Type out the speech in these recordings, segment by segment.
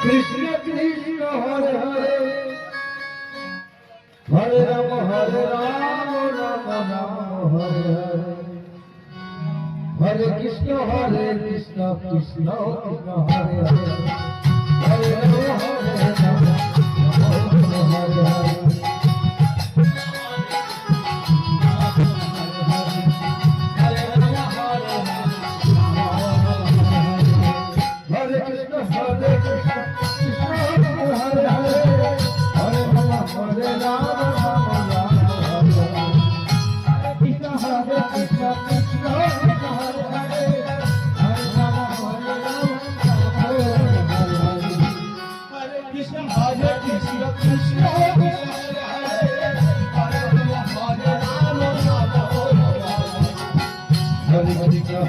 Krishna Krishna Hare Hare Hare Ram Ram Ram Hare Hare Hare Krishna Krishna Krishna Hare Hare Hare Ram Ram Hare Hare Hare Krishna, Krishna Krishna Hare Hare, Hare Rama Hare Rama, Rama Rama Hare Hare. Hare Krishna, Hare Hare, Hare Rama Hare Rama, Rama Rama Hare Hare. Hare Krishna, Hare Krishna, Krishna Hare Hare, Hare Rama Hare Rama, Rama Rama Hare Hare. Hare Krishna,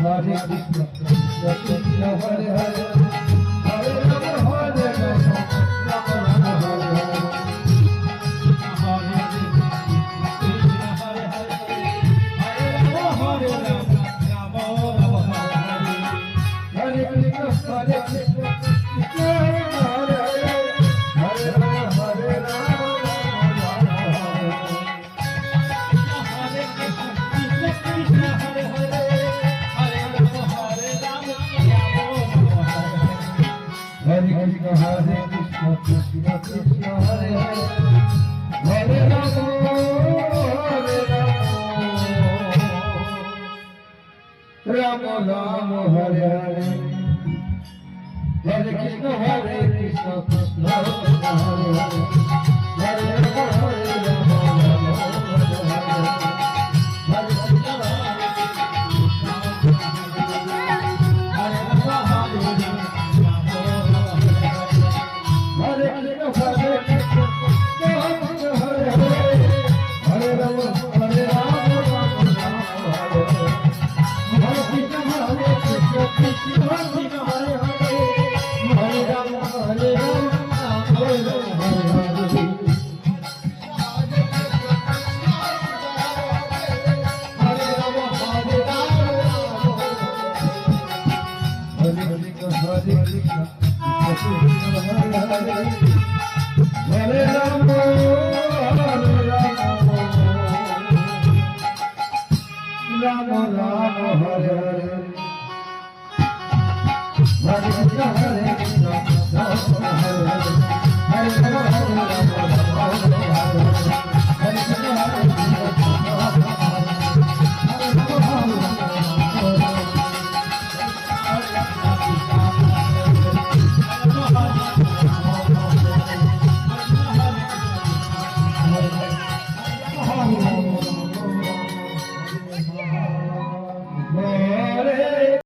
Krishna Hare Hare. Hare Krishna, Hare Krishna, Krishna Krishna, Hare Hare, Hare Rama, Rama Rama, Hare Hare. Hare Krishna, Hare Krishna, Krishna Krishna, Hare Hare, Hare Rama, Hare Rama, Rama Rama, Hare Hare. Hare Krishna, Hare Krishna, Hare Krishna, Hare Krishna,